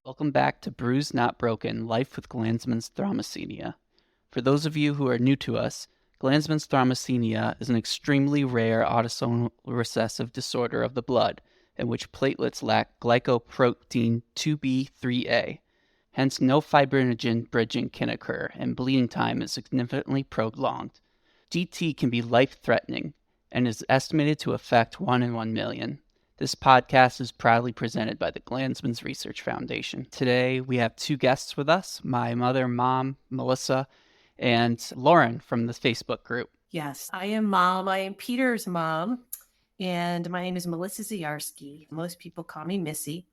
Welcome back to Bruised Not Broken, Life with Glanzmann's Thrombasthenia. For those of you who are new to us, Glanzmann's Thrombasthenia is an extremely rare autosomal recessive disorder of the blood in which platelets lack glycoprotein 2b3a. Hence, no fibrinogen bridging can occur, and bleeding time is significantly prolonged. GT can be life-threatening and is estimated to affect 1 in 1 million. This podcast is proudly presented by the Glanzmann's Research Foundation. Today, we have two guests with us, my mom, Melissa, and Lauren from the Facebook group. Yes, I am mom. I am Peter's mom, and my name is Melissa Zdziarski. Most people call me Missy,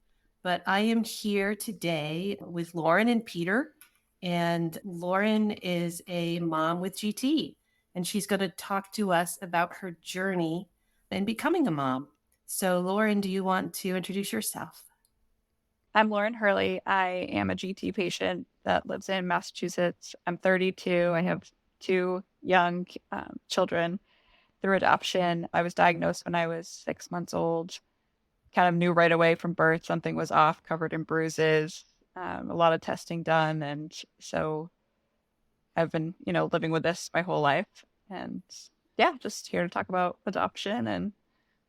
but I am here today with Lauren and Peter, and Lauren is a mom with GT, and she's going to talk to us about her journey in becoming a mom. So, Lauren, do you want to introduce yourself? I'm Lauren Hurley. I am a GT patient that lives in Massachusetts. I'm 32. I have two young children through adoption. I was diagnosed when I was 6 months old. Kind of knew right away from birth something was off, covered in bruises, a lot of testing done. And so I've been, living with this my whole life. And yeah, just here to talk about adoption and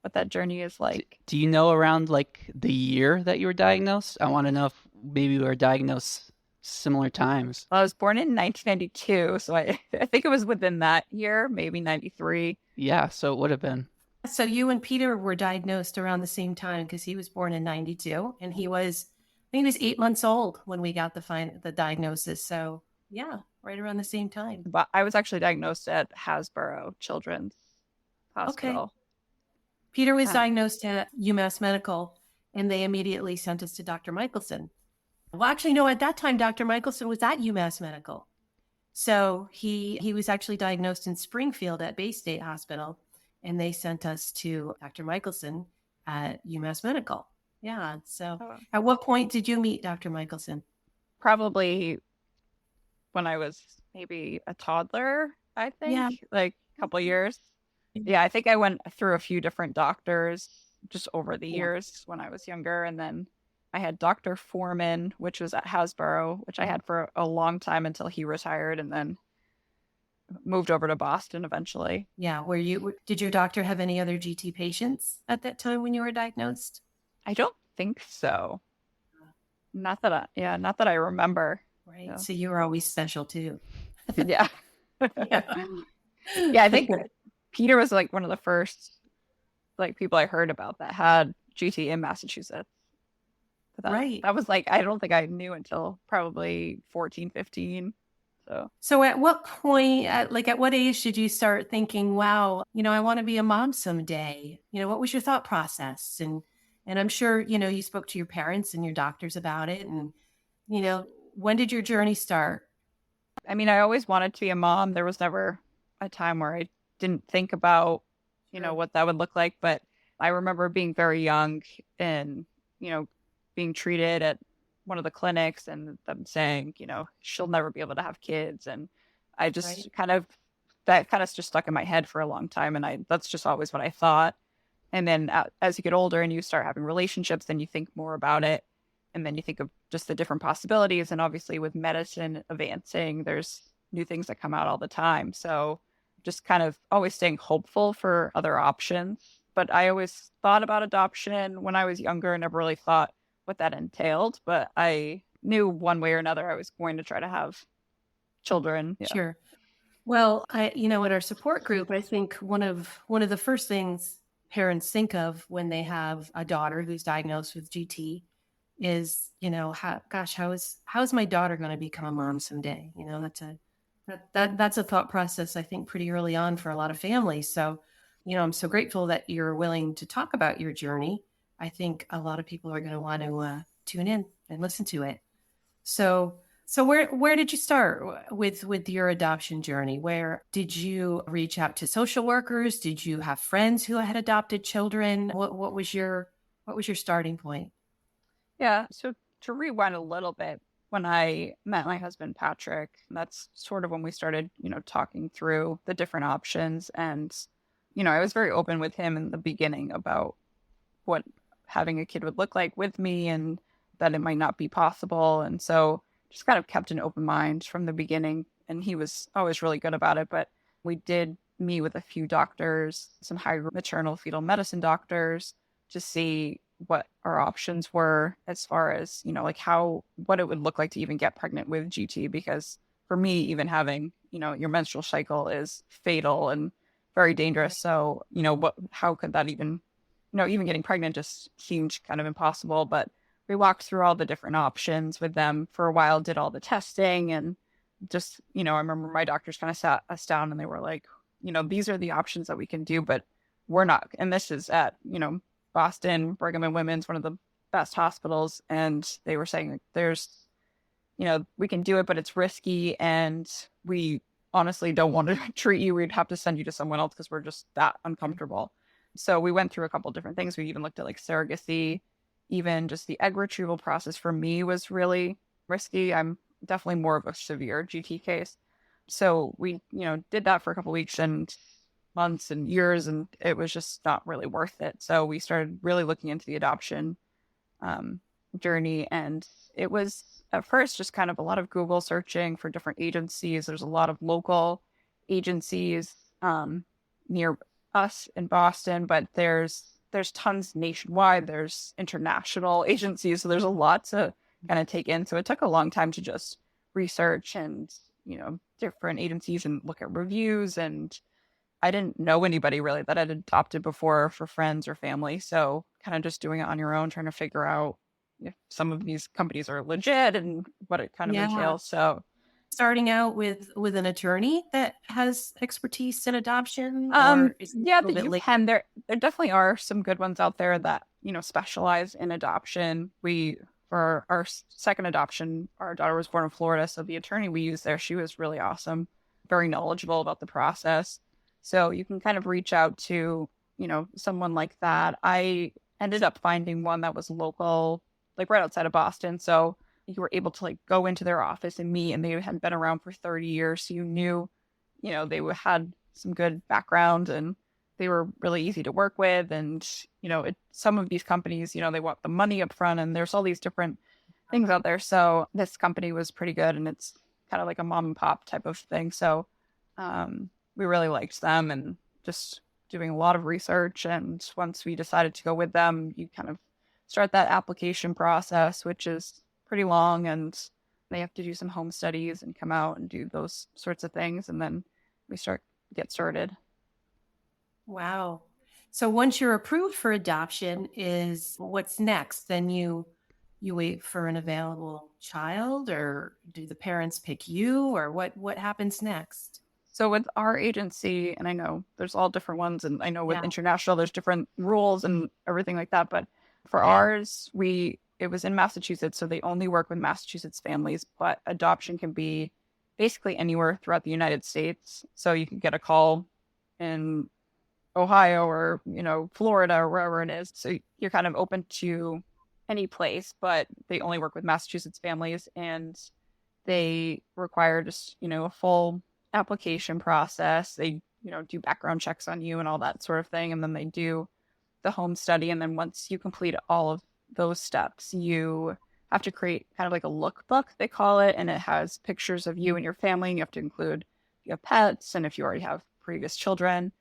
what that journey is like. Do you know around the year that you were diagnosed? I want to know if maybe you were diagnosed similar times. Well, I was born in 1992, so I think it was within that year, maybe 93. Yeah, so it would have been. So you and Peter were diagnosed around the same time because he was born in 92 and I think he was 8 months old when we got the diagnosis. So yeah, right around the same time. But I was actually diagnosed at Hasbro Children's Hospital. Okay. Peter was diagnosed at UMass Medical, and they immediately sent us to Dr. Michelson. Well, actually, no, at that time, Dr. Michelson was at UMass Medical. So he was actually diagnosed in Springfield at Bay State Hospital, and they sent us to Dr. Michelson at UMass Medical. Yeah. So At what point did you meet Dr. Michelson? Probably when I was maybe a toddler, I think. Yeah. Like a couple years. Yeah, I think I went through a few different doctors just over the years when I was younger. And then I had Dr. Foreman, which was at Hasbro, which I had for a long time until he retired and then moved over to Boston eventually. Yeah. Did your doctor have any other GT patients at that time when you were diagnosed? I don't think so. Not that I remember. Right. So you were always special too. Yeah. Yeah, I think Peter was one of the first people I heard about that had GT in Massachusetts. Right. That was I don't think I knew until probably 14, 15. So at what point, at what age did you start thinking, wow, I want to be a mom someday? What was your thought process? And I'm sure, you spoke to your parents and your doctors about it. And, when did your journey start? I mean, I always wanted to be a mom. There was never a time where I didn't think about, what that would look like. But I remember being very young and, being treated at one of the clinics and them saying, she'll never be able to have kids. And I just that just stuck in my head for a long time. And that's just always what I thought. And then as you get older and you start having relationships, then you think more about it. And then you think of just the different possibilities. And obviously with medicine advancing, there's new things that come out all the time. So just kind of always staying hopeful for other options. But I always thought about adoption when I was younger and never really thought what that entailed. But I knew one way or another I was going to try to have children. Yeah. Sure. Well, in our support group, I think one of the first things parents think of when they have a daughter who's diagnosed with GT is, how is my daughter going to become a mom someday? That's a thought process, I think, pretty early on for a lot of families. So, I'm so grateful that you're willing to talk about your journey. I think a lot of people are going to want to tune in and listen to it. So where did you start with your adoption journey? Where did you reach out to social workers? Did you have friends who had adopted children? What was your starting point? Yeah. So to rewind a little bit, when I met my husband, Patrick, that's sort of when we started, talking through the different options. And, I was very open with him in the beginning about what having a kid would look like with me and that it might not be possible. And so just kind of kept an open mind from the beginning. And he was always really good about it. But we did meet with a few doctors, some high maternal fetal medicine doctors, to see what our options were as far as, like what it would look like to even get pregnant with GT. Because for me, even having, your menstrual cycle is fatal and very dangerous. So, how could that even, even getting pregnant just seemed kind of impossible. But we walked through all the different options with them for a while, did all the testing, and just, I remember my doctors kind of sat us down and they were like, these are the options that we can do, but we're not. And this is at, Boston, Brigham and Women's, one of the best hospitals. And they were saying there's, we can do it, but it's risky. And we honestly don't want to treat you. We'd have to send you to someone else because we're just that uncomfortable. So we went through a couple different things. We even looked at like surrogacy, even just the egg retrieval process for me was really risky. I'm definitely more of a severe GT case. So we, did that for a couple weeks and months and years, and it was just not really worth it. So we started really looking into the adoption journey. And it was at first just kind of a lot of Google searching for different agencies. There's a lot of local agencies near us in Boston, but there's tons nationwide. There's international agencies. So there's a lot to kind of take in. So it took a long time to just research and, different agencies and look at reviews. And I didn't know anybody really that had adopted before for friends or family. So kind of just doing it on your own, trying to figure out if some of these companies are legit and what it kind of entails. So starting out with an attorney that has expertise in adoption? Yeah, that you can. There definitely are some good ones out there that, specialize in adoption. For our second adoption, our daughter was born in Florida. So the attorney we used there, she was really awesome, very knowledgeable about the process. So you can kind of reach out to, someone like that. I ended up finding one that was local, like right outside of Boston. So you were able to like go into their office and meet, and they had been around for 30 years. So you knew, they had some good background and they were really easy to work with. And, some of these companies, they want the money up front, and there's all these different things out there. So this company was pretty good, and it's kind of like a mom and pop type of thing. So we really liked them, and just doing a lot of research. And once we decided to go with them, you kind of start that application process, which is pretty long, and they have to do some home studies and come out and do those sorts of things. And then we get started. Wow. So once you're approved for adoption, what's next? Then you wait for an available child, or do the parents pick you, or what happens next? So with our agency, and I know there's all different ones, and I know with international, there's different rules and everything like that. But for ours, it was in Massachusetts, so they only work with Massachusetts families, but adoption can be basically anywhere throughout the United States. So you can get a call in Ohio or, Florida or wherever it is. So you're kind of open to any place, but they only work with Massachusetts families, and they require just, a full application process. They, do background checks on you and all that sort of thing. And then they do the home study. And then once you complete all of those steps, you have to create kind of like a lookbook, they call it. And it has pictures of you and your family. And you have to include if you have pets and if you already have previous children.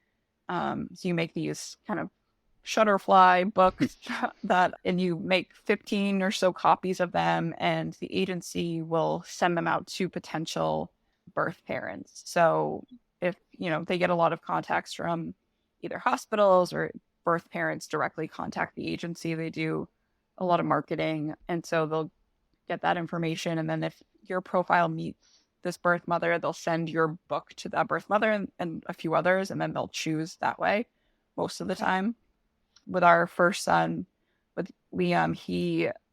So you make these kind of Shutterfly books and you make 15 or so copies of them, and the agency will send them out to potential birth parents. So if, they get a lot of contacts from either hospitals or birth parents directly contact the agency, they do a lot of marketing. And so they'll get that information. And then if your profile meets this birth mother, they'll send your book to that birth mother and a few others, and then they'll choose that way most of the time. With our first son, with Liam,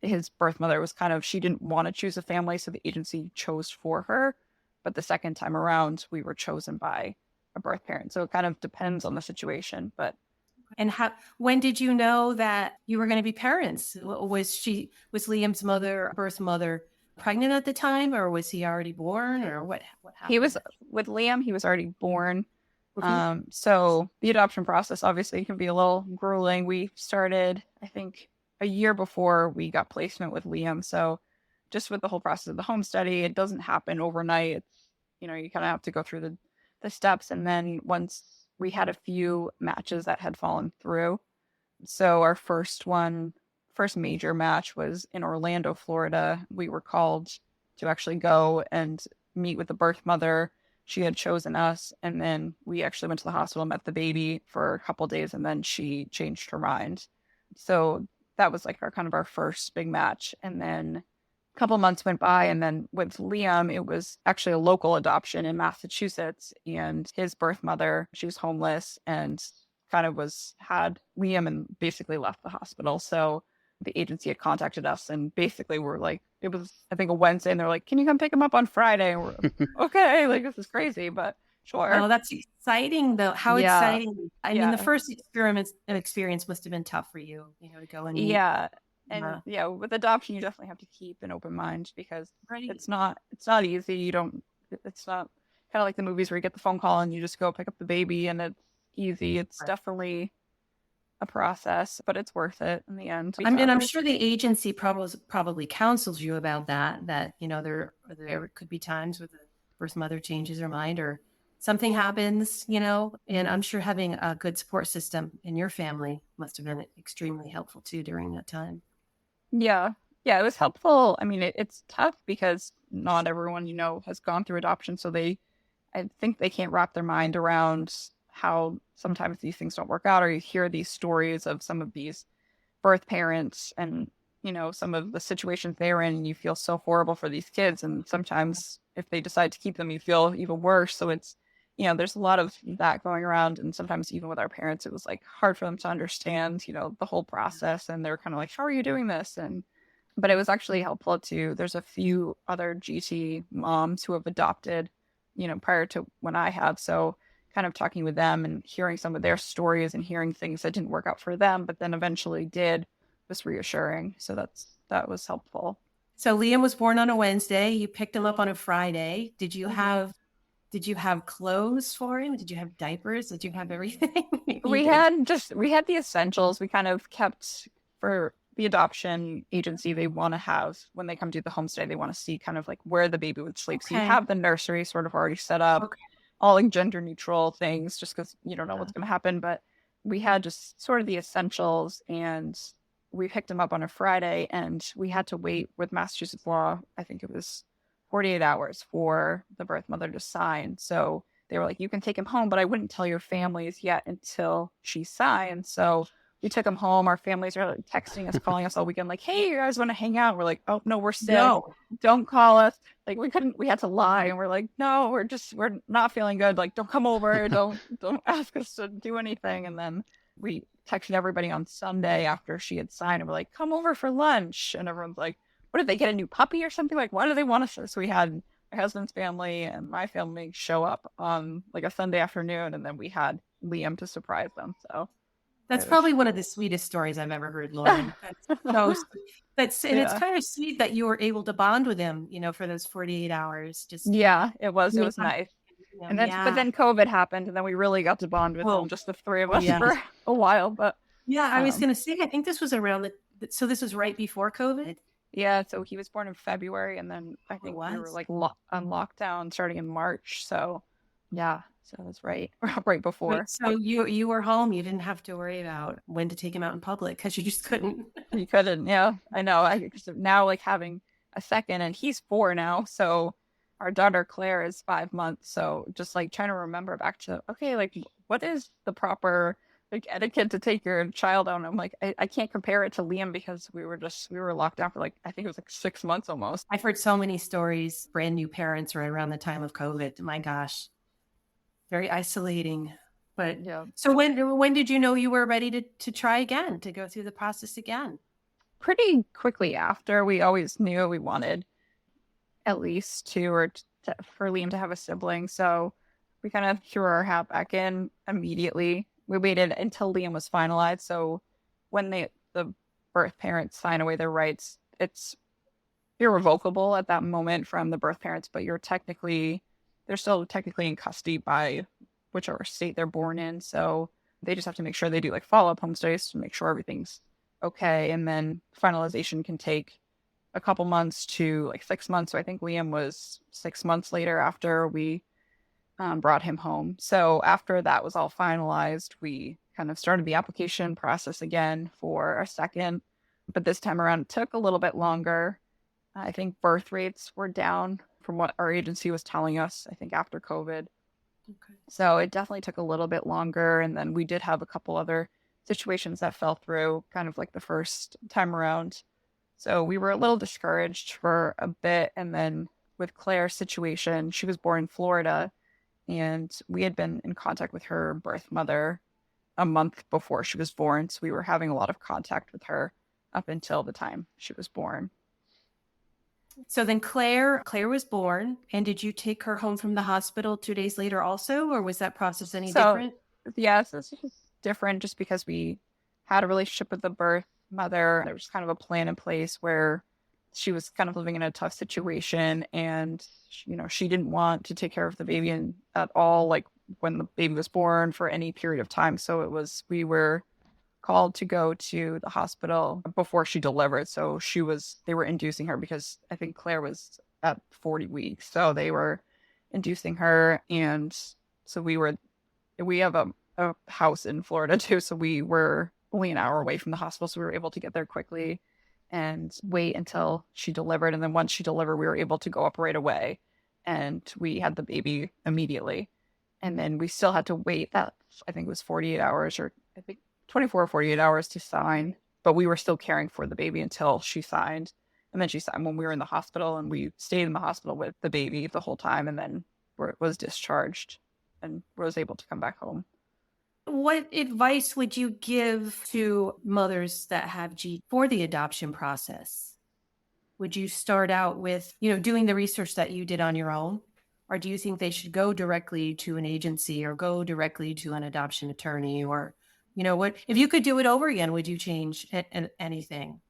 his birth mother was she didn't want to choose a family, so the agency chose for her. But the second time around, we were chosen by a birth parent. So it kind of depends on the situation. And when did you know that you were going to be parents? Was Liam's birth mother, pregnant at the time, or was he already born, or what happened? With Liam, he was already born. So the adoption process obviously can be a little grueling. We started, I think, a year before we got placement with Liam. So just with the whole process of the home study, it doesn't happen overnight. It's, you kind of have to go through the steps. And then once we had a few matches that had fallen through. So our first major match was in Orlando, Florida. We were called to actually go and meet with the birth mother. She had chosen us, and then we actually went to the hospital, met the baby for a couple days, and then she changed her mind. So that was like our first big match. And then a couple months went by, and then with Liam, it was actually a local adoption in Massachusetts, and his birth mother, she was homeless and had Liam and basically left the hospital. So the agency had contacted us, and basically we're like, it was, I think, a Wednesday, and they're like, can you come pick him up on Friday? And we're okay, like, this is crazy, but sure. Oh, that's exciting though. How exciting. I mean, the first experience must have been tough for you, to go and meet. Yeah. And with adoption, you definitely have to keep an open mind, because it's not easy. It's not kind of like the movies where you get the phone call and you just go pick up the baby and it's easy. It's definitely a process, but it's worth it in the end. And I'm sure the agency probably counsels you about that there could be times where the birth mother changes her mind or something happens, and I'm sure having a good support system in your family must have been extremely helpful too during that time. Yeah, it was helpful. I mean, it's tough because not everyone, has gone through adoption, so I think they can't wrap their mind around how sometimes these things don't work out, or you hear these stories of some of these birth parents and, some of the situations they're in, and you feel so horrible for these kids. And sometimes if they decide to keep them, you feel even worse. So it's, there's a lot of that going around. And sometimes even with our parents, it was like hard for them to understand, the whole process. And they're kind of like, how are you doing this? But it was actually helpful too. There's a few other GT moms who have adopted, prior to when I have. So kind of talking with them and hearing some of their stories and hearing things that didn't work out for them, but then eventually did, was reassuring. So that was helpful. So Liam was born on a Wednesday. You picked him up on a Friday. Did you have clothes for him? Did you have diapers? Did you have everything? We had the essentials. We kind of kept, for the adoption agency, they want to have, when they come do the homestay, they want to see kind of like where the baby would sleep. Okay. So you have the nursery sort of already set up. Okay. All like gender neutral things, just because you don't know what's going to happen. But we had just sort of the essentials, and we picked him up on a Friday, and we had to wait with Massachusetts law. I think it was 48 hours for the birth mother to sign. So they were like, you can take him home, but I wouldn't tell your families yet until she signed. So we took him home. Our families are like texting us, calling us all weekend, like, hey, you guys want to hang out? We're like, oh, no, we're sick. No. Don't call us. Like, we had to lie. And we're like, no, we're not feeling good. Like, don't come over. Don't ask us to do anything. And then we texted everybody on Sunday after she had signed, and we're like, come over for lunch. And everyone's like, what, did they get a new puppy or something? Like, why do they want us? So we had my husband's family and my family show up on like a Sunday afternoon, and then we had Liam to surprise them. So that's probably one of the sweetest stories I've ever heard, Lauren. It's kind of sweet that you were able to bond with him, for those 48 hours. It was nice. And then, but then COVID happened, and then we really got to bond with him, just the three of us for a while. But I was going to say, I think this was around so this was right before COVID. Yeah, so he was born in February, and then I think we were like on lockdown starting in March. So yeah. So it was right before. So you were home. You didn't have to worry about when to take him out in public because you just couldn't. You couldn't. Yeah, I know. Now like having a second, and he's 4 now. So our daughter Claire is 5 months. So just like trying to remember back to, okay, like what is the proper like etiquette to take your child out? And I'm like, I can't compare it to Liam because we were locked down for like, I think it was like 6 months almost. I've heard so many stories, brand new parents right around the time of COVID. My gosh. Very isolating. But yeah. So when did you know you were ready to try again, to go through the process again? Pretty quickly after. We always knew we wanted at least 2 or for Liam to have a sibling. So we kind of threw our hat back in immediately. We waited until Liam was finalized. So when the birth parents sign away their rights, it's irrevocable at that moment from the birth parents, but they're still technically in custody by whichever state they're born in. So they just have to make sure they do like follow-up homestays to make sure everything's okay. And then finalization can take a couple months to like 6 months. So I think Liam was 6 months later after we brought him home. So after that was all finalized, we kind of started the application process again for a second. But this time around, it took a little bit longer. I think birth rates were down from what our agency was telling us, I think after COVID. Okay. So it definitely took a little bit longer. And then we did have a couple other situations that fell through kind of like the first time around. So we were a little discouraged for a bit. And then with Claire's situation, she was born in Florida, and we had been in contact with her birth mother a month before she was born. So we were having a lot of contact with her up until the time she was born. So then Claire was born, and did you take her home from the hospital 2 days later also, or was that process any different? Yes, this is different just because we had a relationship with the birth mother. There was kind of a plan in place where she was kind of living in a tough situation, and she didn't want to take care of the baby at all, like when the baby was born, for any period of time. So we were called to go to the hospital before she delivered. So they were inducing her because I think Claire was at 40 weeks. So they were inducing her. And so we have a house in Florida too. So we were only an hour away from the hospital. So we were able to get there quickly and wait until she delivered. And then once she delivered, we were able to go up right away, and we had the baby immediately. And then we still had to wait that, I think it was 48 hours, or I think 24 or 48 hours to sign, but we were still caring for the baby until she signed. And then she signed when we were in the hospital, and we stayed in the hospital with the baby the whole time, and then was discharged and was able to come back home. What advice would you give to mothers that have G for the adoption process? Would you start out with, doing the research that you did on your own? Or do you think they should go directly to an agency or go directly to an adoption attorney? Or, what, if you could do it over again, would you change anything?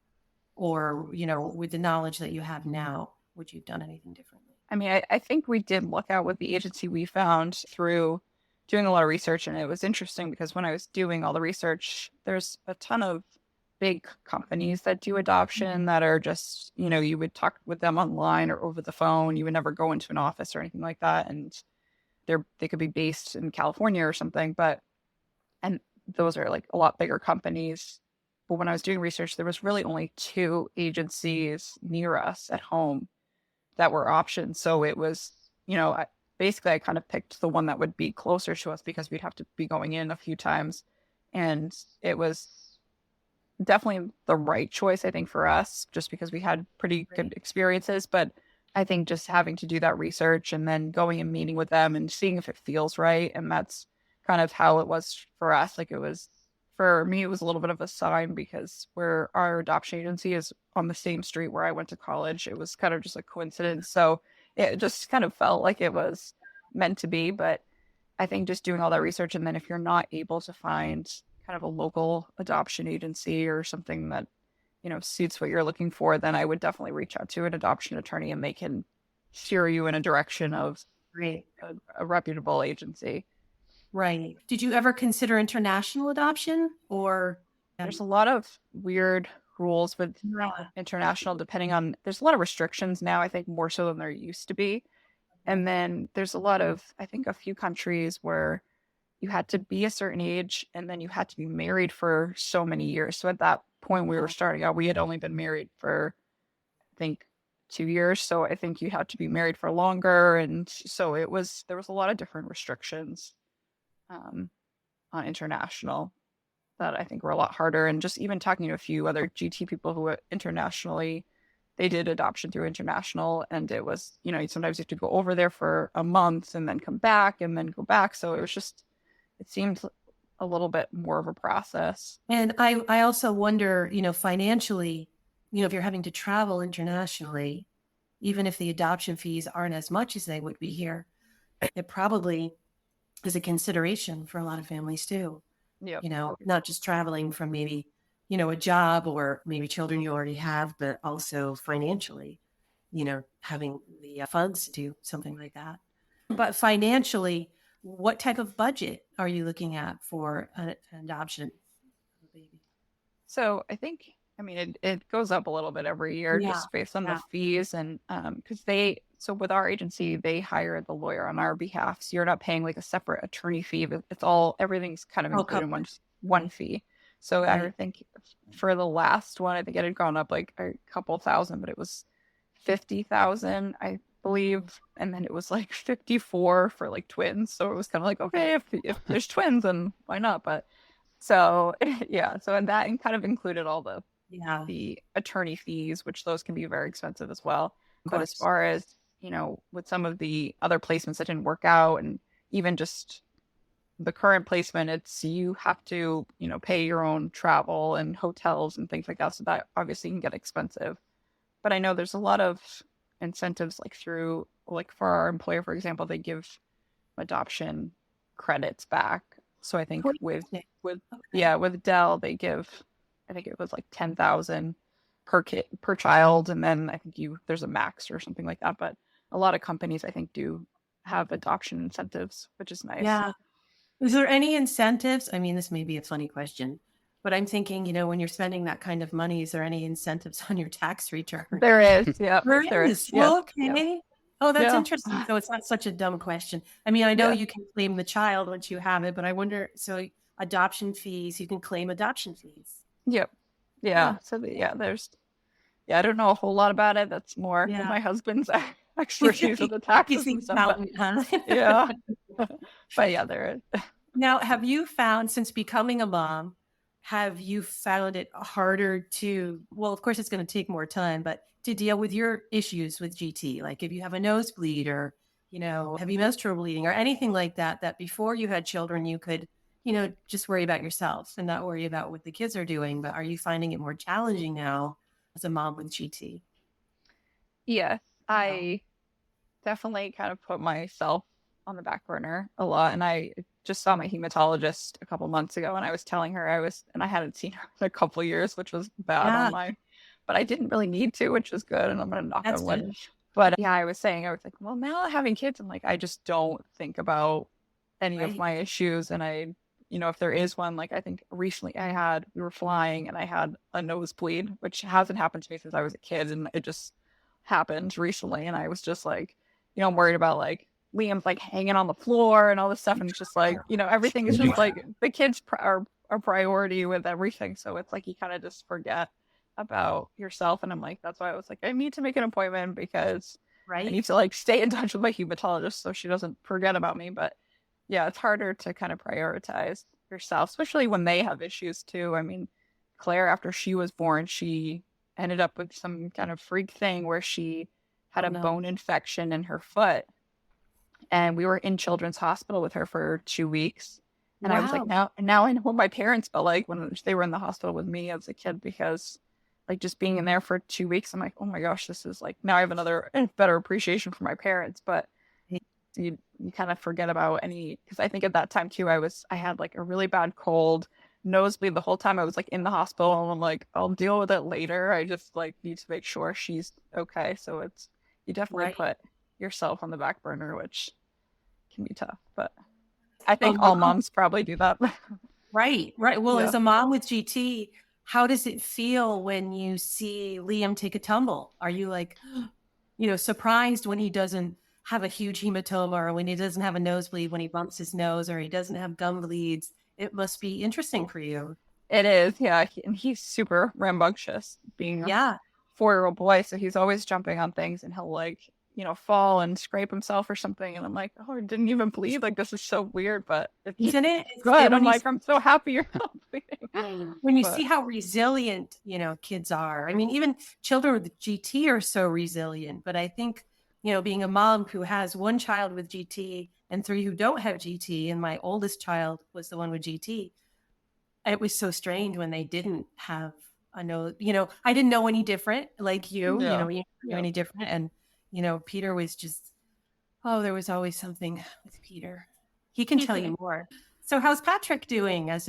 Or, with the knowledge that you have now, would you have done anything differently? I mean, I think we did look out with the agency we found through doing a lot of research. And it was interesting because when I was doing all the research, there's a ton of big companies that do adoption that are just, you would talk with them online or over the phone. You would never go into an office or anything like that. And they could be based in California or something, and those are like a lot bigger companies. But when I was doing research, there was really only 2 agencies near us at home that were options. So it was, basically I kind of picked the one that would be closer to us because we'd have to be going in a few times. And it was definitely the right choice, I think, for us, just because we had pretty good experiences. But I think just having to do that research and then going and meeting with them and seeing if it feels right. And that's kind of how it was for us. Like, it was, for me, it was a little bit of a sign because where our adoption agency is on the same street where I went to college. It was kind of just a coincidence. So it just kind of felt like it was meant to be. But I think just doing all that research, and then if you're not able to find kind of a local adoption agency or something that, suits what you're looking for, then I would definitely reach out to an adoption attorney, and they can steer you in a direction of a reputable agency. Right. Did you ever consider international adoption, or? There's a lot of weird rules with international, there's a lot of restrictions now, I think, more so than there used to be. And then there's I think a few countries where you had to be a certain age and then you had to be married for so many years. So at that point we were starting out, we had only been married for, I think, 2 years. So I think you had to be married for longer. And so there was a lot of different restrictions on international that I think were a lot harder. And just even talking to a few other GT people who were internationally, they did adoption through international, and it was, sometimes you have to go over there for a month and then come back and then go back. So it seemed a little bit more of a process. And I also wonder, financially, if you're having to travel internationally, even if the adoption fees aren't as much as they would be here, it probably is a consideration for a lot of families too. Yeah. Not just traveling from maybe, a job or maybe children you already have, but also financially, having the funds to do something like that. But financially, what type of budget are you looking at for an adoption of a baby? So I think, I mean, it goes up a little bit every year Yeah. just based on the Yeah. fees. And because so with our agency, they hire the lawyer on our behalf. So you're not paying like a separate attorney fee, but everything's kind of Oh, included in covered. one fee. So I Right. think for the last one, I think it had gone up like a couple thousand, but it was 50,000, I believe. And then it was like 54 for like twins. So it was kind of like, okay, if there's twins, then why not? But so yeah, so and that kind of included all Yeah. Of the attorney fees, which those can be very expensive as well. But as course. far as, with some of the other placements that didn't work out, and even just the current placement, it's you have to, pay your own travel and hotels and things like that. So that obviously can get expensive. But I know there's a lot of incentives like through, like for our employer, for example, they give adoption credits back. So I think Oh, with interesting. with Okay. with Dell they give, I think it was like 10,000 per kid per child, and then I think there's a max or something like that. But a lot of companies I think do have adoption incentives, which is nice. Yeah. Is there any incentives? I mean, this may be a funny question, but I'm thinking, when you're spending that kind of money, is there any incentives on your tax return? There is, yeah, There there is, is. yes, yeah, Okay. Oh, that's yeah. interesting. So it's not such a dumb question. I mean, I know Yeah, you can claim the child once you have it, but I wonder, so adoption fees, you can claim adoption fees. yep, Huh. yeah. So there's, I don't know a whole lot about it. That's more Yeah. my husband's expertise with the taxes He's the and stuff. But accountant, huh? yeah, but yeah, there is. Now, have you found, since becoming a mom, have you found it harder to, well, of course, it's going to take more time, but to deal with your issues with GT? Like if you have a nosebleed or, heavy menstrual bleeding or anything like that, that before you had children, you could, just worry about yourself and not worry about what the kids are doing. But are you finding it more challenging now as a mom with GT? Yes, I definitely kind of put myself on the back burner a lot. And I just saw my hematologist a couple months ago, and I was telling her and I hadn't seen her in a couple years, which was bad Yeah, on but I didn't really need to, which was good. And I'm going to knock that's on wood. good. But yeah, I was like, well, now having kids, I'm like, I just don't think about any of Right. my issues. And if there is one, like I think recently we were flying and I had a nosebleed, which hasn't happened to me since I was a kid. And it just happened recently. And I was just like, I'm worried about like Liam's like hanging on the floor and all this stuff. And it's just like, everything is just like the kids are a priority with everything. So it's like you kind of just forget about yourself. And I'm like, that's why I was like, I need to make an appointment because I Right. need to like stay in touch with my hematologist so she doesn't forget about me. But yeah, it's harder to kind of prioritize yourself, especially when they have issues too. I mean, Claire, after she was born, she ended up with some kind of freak thing where she had Oh, a no. bone infection in her foot. And we were in Children's Hospital with her for 2 weeks. And I was like, Wow. now I know what my parents felt like when they were in the hospital with me as a kid, because like just being in there for 2 weeks, I'm like, oh my gosh, this is like, now I have another better appreciation for my parents. But you kind of forget about because I think at that time too, I had like a really bad cold, nosebleed the whole time I was like in the hospital, and I'm like, I'll deal with it later. I just like need to make sure she's okay. So you definitely Right. put yourself on the back burner, which can be tough. But I A think all mom, moms probably do that. right. Well, Yeah. as a mom with GT, how does it feel when you see Liam take a tumble? Are you like, surprised when he doesn't have a huge hematoma or when he doesn't have a nosebleed, when he bumps his nose or he doesn't have gum bleeds? It must be interesting for you. It is, yeah. And he's super rambunctious, being a Yeah. 4-year-old boy. So he's always jumping on things, and he'll like, fall and scrape himself or something. And I'm like, oh, it didn't even bleed. Like, this is so weird, but it's Isn't it? good. I'm When like, I'm so happy you're not bleeding. when you But see how resilient, kids are. I mean, even children with GT are so resilient. But I think, being a mom who has one child with GT and 3 who don't have GT, and my oldest child was the one with GT, it was so strange when they didn't have a nose. I didn't know any different like you, yeah. you knew Yeah. any different. And, Peter was just, oh, there was always something with Peter. He can tell you more. So how's Patrick doing as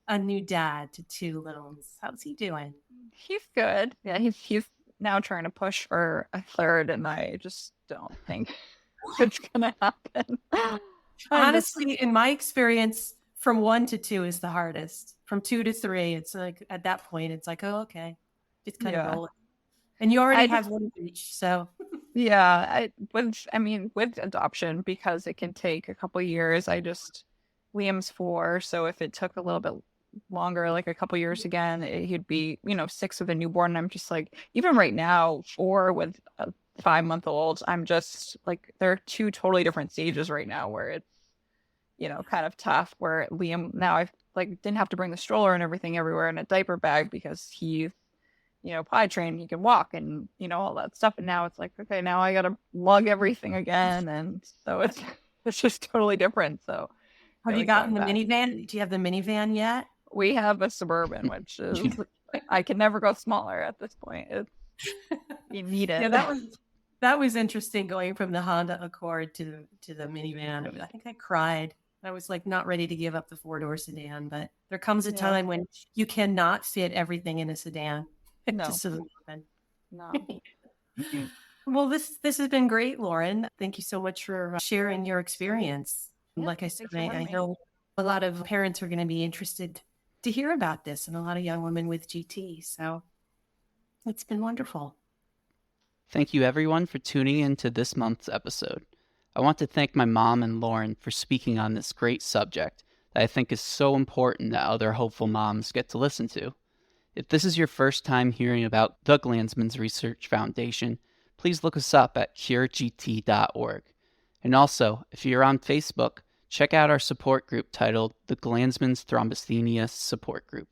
a new dad to 2 little ones? How's he doing? He's good. Yeah, he's now trying to push for a third, and I just don't think it's gonna happen. Honestly, in my experience, from 1 to 2 is the hardest. From 2 to 3, it's like at that point, it's like, oh, okay, just kind of roll it. And you already have one of each, so yeah. With adoption, because it can take a couple years. Liam's 4, so if it took a little bit longer, like a couple years again, he'd be 6 with a newborn. And I'm just like, even right now, 4 with a 5-month-old, I'm just like, there are 2 totally different stages right now where it's kind of tough. Where Liam now, I like didn't have to bring the stroller and everything everywhere in a diaper bag because he's potty trained, he can walk and all that stuff. And now it's like, okay, now I gotta lug everything again, and so it's just totally different. So have you gotten the minivan? Do you have the minivan yet? We have a Suburban, which is I can never go smaller at this point. You need it. Yeah, that was interesting, going from the Honda Accord to the minivan. I think I cried. I was like not ready to give up the 4-door sedan, but there comes a time when you cannot fit everything in a sedan. It just doesn't happen. No. Well, this has been great, Lauren. Thank you so much for sharing your experience. Yeah, like I said, I know a lot of parents are going to be interested to hear about this, and a lot of young women with GT. So it's been wonderful. Thank you, everyone, for tuning in to this month's episode. I want to thank my mom and Lauren for speaking on this great subject that I think is so important that other hopeful moms get to listen to. If this is your first time hearing about the Glanzmann's Research Foundation, please look us up at curegt.org. And also, if you're on Facebook, check out our support group titled the Glanzmann's Thrombasthenia Support Group.